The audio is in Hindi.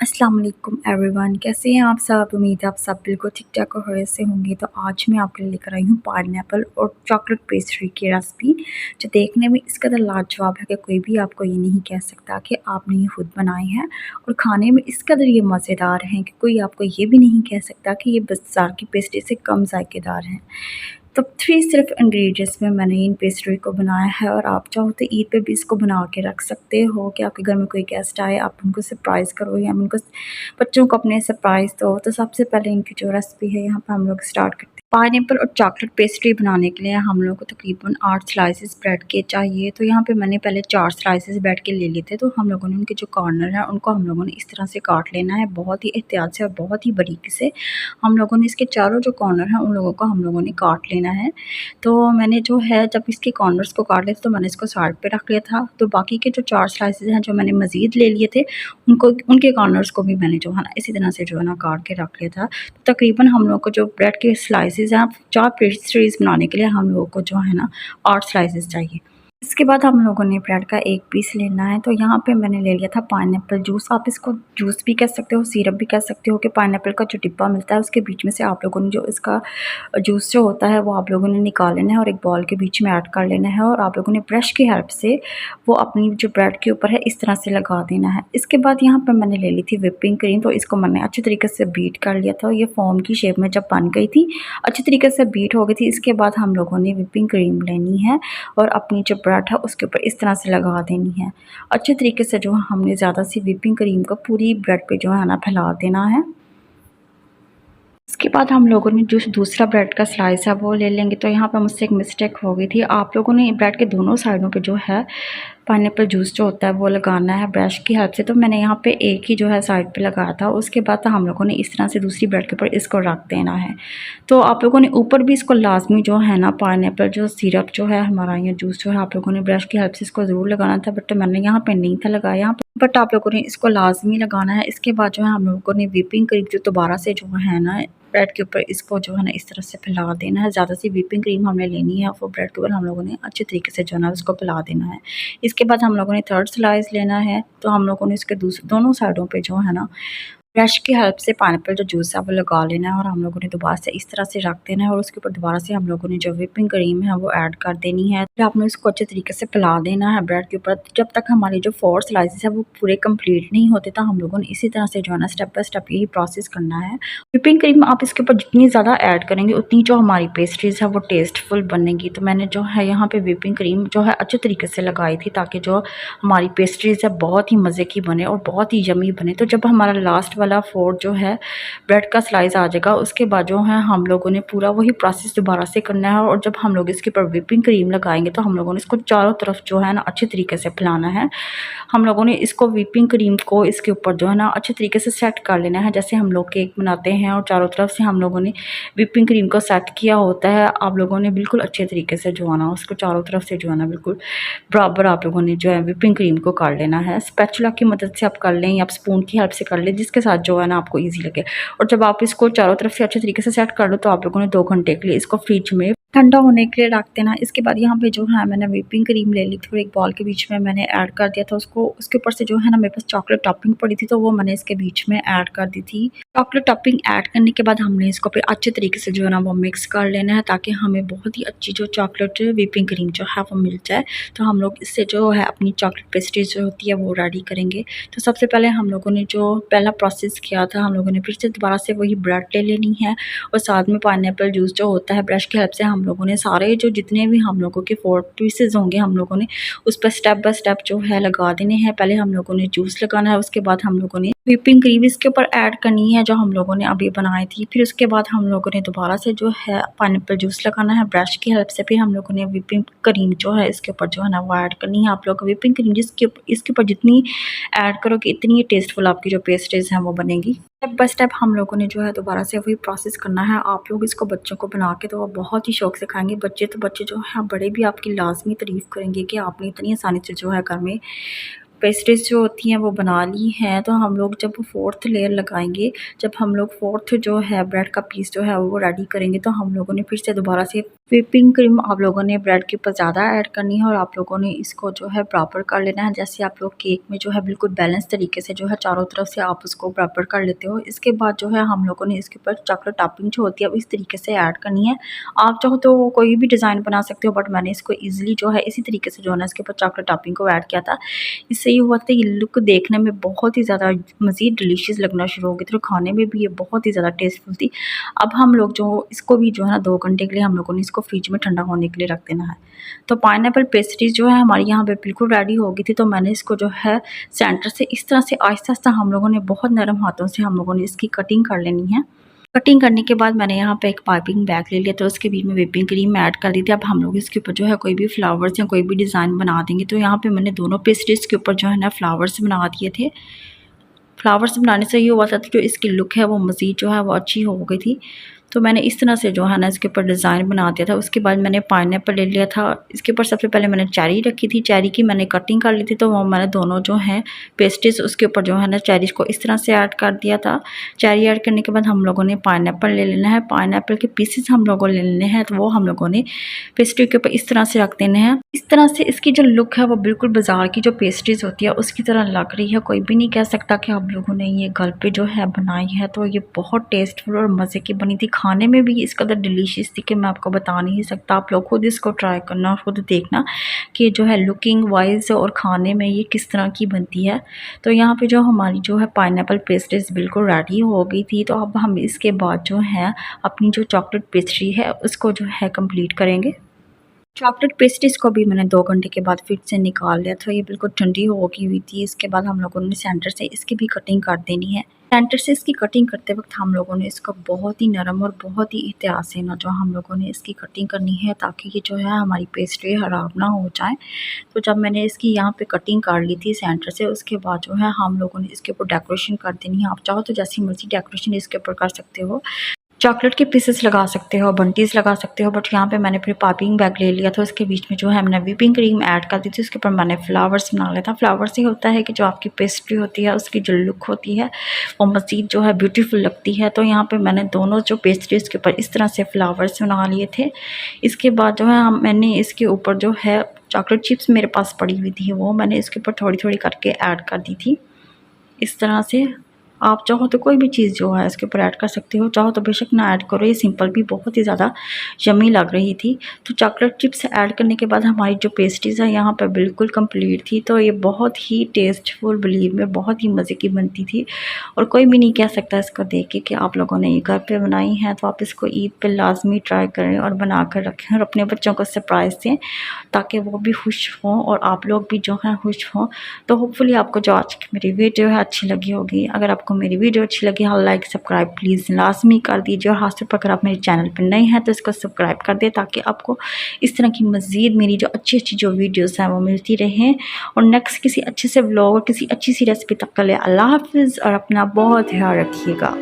अस्सलाम वालेकुम एवरीवन, कैसे हैं आप सब। उम्मीद है आप सब बिल्कुल ठीक ठाक और खैरियत से होंगे। तो आज मैं आपके लिए लेकर आई हूँ पाइनएप्पल और चॉकलेट पेस्ट्री की रेसिपी, जो देखने में इस कदर लाजवाब है कि कोई भी आपको ये नहीं कह सकता कि आपने ये खुद बनाए हैं, और खाने में इस कदर ये मज़ेदार हैं कि कोई आपको ये भी नहीं कह सकता कि ये बाज़ार की पेस्ट्री से कम जायकेदार हैं। तो 3 सिर्फ इंग्रेडिएंट्स में मैंने इन पेस्ट्री को बनाया है, और आप चाहो तो ईद पे भी इसको बना के रख सकते हो कि आपके घर में कोई गेस्ट आए, आप उनको सरप्राइज़ करो या उनको बच्चों को अपने सरप्राइज़ दो। तो सबसे पहले इनकी जो रेसिपी है यहाँ पे हम लोग स्टार्ट करते हैं। पाइनएप्पल और चॉकलेट पेस्ट्री बनाने के लिए हम लोग को तकरीबन 8 स्लाइसेस ब्रेड के चाहिए। तो यहाँ पे मैंने पहले 4 स्लाइसेस ब्रेड के ले लिए थे। तो हम लोगों ने उनके जो कॉर्नर है उनको हम लोगों ने इस तरह से काट लेना है, बहुत ही एहतियात से और बहुत ही बारीकी से। हम लोगों ने इसके चारों जो कॉर्नर हैं उन लोगों को हम लोगों ने काट लेना है। तो मैंने जो है जब इसके कॉर्नर्स को काट लिया तो मैंने इसको साइड पे रख लिया था। तो बाकी के जो 4 स्लाइसेस हैं जो मैंने मज़ीद ले लिए थे, उनको उनके कॉर्नर्स को भी मैंने जो है ना इसी तरह से जो है ना काट के रख लिया था। तो तकरीबन हम लोग को जो ब्रेड के स्लाइसेस हैं, 4 पेस्ट्रीज़ बनाने के लिए हम लोगों को जो है ना 8 स्लाइसेस चाहिए। इसके बाद हम लोगों ने ब्रेड का एक पीस लेना है। तो यहाँ पे मैंने ले लिया था पाइनएप्पल जूस। आप इसको जूस भी कह सकते हो, सिरप भी कह सकते हो, कि पाइनएप्पल का जो डिब्बा मिलता है उसके बीच में से आप लोगों ने जो इसका जूस जो होता है वो आप लोगों ने निकाल लेना है और एक बॉल के बीच में ऐड कर लेना है, और आप लोगों ने ब्रश की हेल्प से वो अपनी जो ब्रेड के ऊपर है इस तरह से लगा देना है। इसके बाद यहाँ पर मैंने ले ली थी व्हिपिंग क्रीम। तो इसको मैंने अच्छी तरीके से बीट कर लिया था। ये फोम की शेप में जब बन गई थी, अच्छी तरीके से बीट हो गई थी, इसके बाद हम लोगों ने व्हिपिंग क्रीम लेनी है और अपनी जो ब्रेड है उसके ऊपर इस तरह से लगा देनी है। अच्छे तरीके से जो हमने ज़्यादा सी व्हिपिंग क्रीम को पूरी ब्रेड पे जो है ना फैला देना है। इसके बाद हम लोगों ने जो दूसरा ब्रेड का स्लाइस है वो ले लेंगे। तो यहाँ पर मुझसे एक मिस्टेक हो गई थी। आप लोगों ने ब्रेड के दोनों साइडों पे जो है पाइनएप्पल जूस जो होता है वो लगाना है ब्रश की हेल्प से। तो मैंने यहाँ पे एक ही जो है साइड पे लगाया था। उसके बाद हम लोगों ने इस तरह से दूसरी ब्रेड के ऊपर इसको रख देना है। तो आप लोगों ने ऊपर भी इसको लाजमी जो है ना पाइनएप्पल जो सिरप जो है हमारा या जूस जो है आप लोगों ने ब्रश की हेल्प से इसको ज़रूर लगाना था, बट मैंने यहाँ पे नहीं था लगाया यहाँ पर, बट आप लोगों ने इसको लाजमी लगाना है। इसके बाद जो है हम लोगों ने व्हिपिंग क्रीम जो दोबारा से जो है ना ब्रेड के ऊपर इसको जो है ना इस तरह से फैला देना है। ज़्यादा सी व्हिपिंग क्रीम हमने लेनी है, वो ब्रेड के ऊपर हम लोगों ने अच्छे तरीके से जो है ना उसको फैला देना है। इसके बाद हम लोगों ने थर्ड स्लाइस लेना है। तो हम लोगों ने इसके दोनों साइडों पे जो है ना ब्रश की हेल्प से पाइनएप्पल जो जूस है वो लगा लेना है, और हम लोगों ने दोबारा से इस तरह से रख देना है, और उसके ऊपर दोबारा से हम लोगों ने जो व्हिपिंग क्रीम है वो ऐड कर देनी है। फिर आपने इसको अच्छे तरीके से फैला देना है ब्रेड के ऊपर जब तक हमारी जो 4 स्लाइसेस है वो पूरे कंप्लीट नहीं होते। तो हम लोगों ने इसी तरह से जो है ना स्टेप बाय स्टेप यही प्रोसेस करना है। व्हिपिंग क्रीम आप इसके ऊपर जितनी ज़्यादा ऐड करेंगे उतनी जो हमारी पेस्ट्रीज है वो टेस्टफुल बनेगी। तो मैंने जो है यहाँ पे व्हिपिंग क्रीम जो है अच्छे तरीके से लगाई थी ताकि जो हमारी पेस्ट्रीज है बहुत ही मज़े की बने और बहुत ही यमी बने। तो जब हमारा लास्ट वाला 4 जो है ब्रेड का स्लाइस आ जाएगा, उसके बाद जो है हम लोगों ने पूरा वही प्रोसेस दोबारा से करना है, और जब हम लोग इसके ऊपर व्हिपिंग क्रीम लगाएंगे तो हम लोगों ने इसको चारों तरफ जो है ना अच्छे तरीके से फैलाना है। हम लोगों ने इसको व्हिपिंग क्रीम को इसके ऊपर जो है ना अच्छे तरीके से सेट कर लेना है, जैसे हम लोग केक बनाते हैं और चारों तरफ से हम लोगों ने व्हिपिंग क्रीम को सेट किया होता है। आप लोगों ने बिल्कुल अच्छे तरीके से जो है ना उसको चारों तरफ से जो है ना बिल्कुल बराबर आप लोगों ने जो है व्हिपिंग क्रीम को कर लेना है। स्पैचुला की मदद से आप कर लें या आप स्पून की हेल्प से कर लें, जिसके साथ जो है ना आपको ईजी लगे। और जब आप इसको चारों तरफ से अच्छे तरीके से सेट कर लो तो आप लोगों ने 2 घंटे के लिए इसको फ्रिज में ठंडा होने के लिए रख देना। इसके बाद यहाँ पे जो है मैंने व्हिपिंग क्रीम ले ली थी और एक बॉल के बीच में मैंने ऐड कर दिया था उसको। उसके ऊपर से जो है ना मेरे पास चॉकलेट टॉपिंग पड़ी थी तो वो मैंने इसके बीच में ऐड कर दी थी। चॉकलेट टॉपिंग ऐड करने के बाद हमने इसको फिर अच्छे तरीके से जो है ना वो मिक्स कर लेना है ताकि हमें बहुत ही अच्छी जो चॉकलेट व्हिपिंग क्रीम जो है वो मिल जाए। तो हम लोग इससे जो है अपनी चॉकलेट पेस्ट्री जो होती है वो रेडी करेंगे। तो सबसे पहले हम लोगों ने जो पहला प्रोसेस किया था हम लोगों ने फिर से दोबारा से वही ब्रेड ले लेनी है, और साथ में पाइनएप्पल जूस जो होता है ब्रश की हेल्प से हम लोगों ने सारे जो जितने भी हम लोगों के 4 पीसेज होंगे हम लोगों ने उस पर स्टेप बाय स्टेप जो है लगा देने हैं। पहले हम लोगों ने जूस लगाना है, उसके बाद हम लोगों ने व्हिपिंग क्रीम इसके ऊपर ऐड करनी है जो हम लोगों ने अभी बनाई थी। फिर उसके बाद हम लोगों ने दोबारा से जो है पाइनएप्पल जूस लगाना है ब्रश की हेल्प से। फिर हम लोगों ने व्हिपिंग क्रीम जो है इसके ऊपर जो है ना वो ऐड करनी है। आप लोग व्हिपिंग क्रीम इसके ऊपर जितनी ऐड करोगे इतनी टेस्टफुल आपकी जो पेस्ट्रीज हैं वो बनेगी। स्टेप बाय स्टेप हम लोगों ने जो है दोबारा से वही प्रोसेस करना है। आप लोग इसको बच्चों को बना के तो वो बहुत ही शौक से खाएंगे। बच्चे जो है बड़े भी आपकी लाजमी तारीफ़ करेंगे कि आपने इतनी आसानी से जो है घर में पेस्ट्रीज़ जो होती हैं वो बना ली हैं। तो हम लोग जब फोर्थ लेयर लगाएंगे, जब हम लोग फोर्थ जो है ब्रेड का पीस जो है वो रेडी करेंगे, तो हम लोगों ने फिर से दोबारा से व्हिपिंग क्रीम आप लोगों ने ब्रेड के ऊपर ज़्यादा ऐड करनी है और आप लोगों ने इसको जो है बराबर कर लेना है। जैसे आप लोग केक में जो है बिल्कुल बैलेंस तरीके से जो है चारों तरफ से आप उसको बराबर कर लेते हो। इसके बाद जो है हम लोगों ने इसके ऊपर चॉकलेट टॉपिंग जो होती है वो इस तरीके से ऐड करनी है। आप चाहो तो कोई भी डिज़ाइन बना सकते हो, बट मैंने इसको ईजिली जो है इसी तरीके से जो है ना इसके ऊपर चॉकलेट टॉपिंग को ऐड किया था। इससे ये हुआ था, ये लुक देखने में बहुत ही ज़्यादा मज़ीद डिलीशियस लगना शुरू हो गई थी और खाने में भी ये बहुत ही ज़्यादा टेस्टफुल थी। अब हम लोग जो इसको भी जो है ना 2 घंटे के लिए हम लोगों ने इसको फ्रिज में ठंडा होने के लिए रख देना है। तो पाइनएप्पल पेस्ट्रीज़ जो है हमारी यहाँ पे बिल्कुल रेडी हो गई थी। तो मैंने इसको जो है सेंटर से इस तरह से आहिस्ता-आहिस्ता हम लोगों ने बहुत नरम हाथों से हम लोगों ने इसकी कटिंग कर लेनी है। कटिंग करने के बाद मैंने यहाँ पे एक पाइपिंग बैग ले लिया, तो उसके बीच में व्हिपिंग क्रीम ऐड कर दी थी। अब हम लोग इसके ऊपर जो है कोई भी फ्लावर्स या कोई भी डिज़ाइन बना देंगे। तो यहाँ पे मैंने दोनों पेस्ट्रीज़ के ऊपर जो है ना फ्लावर्स बना दिए थे। फ्लावर्स बनाने से ये हुआ था जो इसकी लुक है वो मज़ीद जो है वो अच्छी हो गई थी। तो मैंने इस तरह से जो है ना इसके ऊपर डिज़ाइन बना दिया था। उसके बाद मैंने पाइनएप्पल ले लिया था। इसके ऊपर सबसे पहले मैंने चेरी रखी थी, चेरी की मैंने कटिंग कर ली थी। तो वो मैंने दोनों जो हैं पेस्ट्रीज़ उसके ऊपर जो है ना चेरीज़ को इस तरह से ऐड कर दिया था। चेरी ऐड करने के बाद हम लोगों ने पाइनएप्पल ले लेना है, पाइनएप्पल के पीसेस हम लोगों ने ले लेने हैं। तो वो हम लोगों ने पेस्ट्री के ऊपर इस तरह से रख देने हैं। इस तरह से इसकी जो लुक है वो बिल्कुल बाज़ार की जो पेस्ट्रीज़ होती है उसकी तरह लग रही है। कोई भी नहीं कह सकता कि आप लोगों ने ये घर पे जो है बनाई है। तो ये बहुत टेस्टफुल और मज़े की बनी थी, खाने में भी इस कदर डिलीशियस थी कि मैं आपको बता नहीं सकता। आप लोग खुद इसको ट्राई करना और खुद देखना कि जो है लुकिंग वाइज और खाने में ये किस तरह की बनती है। तो यहाँ पे जो हमारी जो है पाइनएप्पल पेस्ट्रीज़ बिल्कुल रेडी हो गई थी। तो अब हम इसके बाद जो है अपनी जो चॉकलेट पेस्ट्री है उसको जो है कंप्लीट करेंगे। चॉकलेट पेस्ट्रीज़ को भी मैंने 2 घंटे के बाद फिर से निकाल लिया था। ये बिल्कुल ठंडी हो गई हुई थी। इसके बाद हम लोगों ने सेंटर से इसकी भी कटिंग कर देनी है। सेंटर से इसकी कटिंग करते वक्त हम लोगों ने इसको बहुत ही नरम और बहुत ही एहतियात से ना जो हम लोगों ने इसकी कटिंग करनी है, ताकि ये जो है हमारी पेस्ट्री ख़राब ना हो जाए। तो जब मैंने इसकी यहाँ पे कटिंग कर ली थी सेंटर से, उसके बाद जो है हम लोगों ने इसके ऊपर डेकोरेशन कर देनी है। आप चाहो तो जैसी मर्ज़ी डेकोरेशन इसके ऊपर कर सकते हो। चॉकलेट के पीसेस लगा सकते हो, बंटीज़ लगा सकते हो, बट यहाँ पे मैंने फिर पाइपिंग बैग ले लिया था। उसके बीच में जो है मैंने व्हिपिंग क्रीम ऐड कर दी थी। उसके ऊपर मैंने फ्लावर्स बना लिया था। फ्लावर्स ही होता है कि जो आपकी पेस्ट्री होती है उसकी जो लुक होती है वो मज़ीद जो है ब्यूटीफुल लगती है। तो यहाँ पे मैंने दोनों जो पेस्ट्रीज़ के ऊपर इस तरह से फ्लावर्स बना लिए थे। इसके बाद जो है मैंने इसके ऊपर जो है चॉकलेट चिप्स मेरे पास पड़ी हुई थी, वो मैंने इसके ऊपर थोड़ी थोड़ी करके ऐड कर दी थी। इस तरह से आप चाहो तो कोई भी चीज़ जो है इसके ऊपर ऐड कर सकते हो, चाहो तो बेशक ना ऐड करो। ये सिंपल भी बहुत ही ज़्यादा यम्मी लग रही थी। तो चॉकलेट चिप्स ऐड करने के बाद हमारी जो पेस्ट्रीज़ है यहाँ पर बिल्कुल कंप्लीट थी। तो ये बहुत ही टेस्टफुल, बिलीव में बहुत ही मज़े की बनती थी और कोई भी नहीं कह सकता इसको देख के कि आप लोगों ने ये घर पे बनाई है। तो आप इसको ईद पे लाजमी ट्राई करें और बना कर रखें और अपने बच्चों को सरप्राइज़ दें, ताकि वो भी खुश हों और आप लोग भी जो है खुश हों। तो होपफुली आपको जो आज की मेरी वीडियो है अच्छी लगी होगी। अगर आपको मेरी वीडियो अच्छी लगी है, लाइक सब्सक्राइब प्लीज़ लाजमी कर दीजिए और खासतौर पर अगर आप मेरे चैनल पर नए हैं तो इसको सब्सक्राइब कर दें, ताकि आपको इस तरह की मज़ीद मेरी जो अच्छी अच्छी जो वीडियोस हैं वो मिलती रहें। और नेक्स्ट किसी अच्छे से व्लॉग और किसी अच्छी सी रेसिपी तक के लिए अल्लाह हाफिज़ और अपना बहुत ख्याल रखिएगा।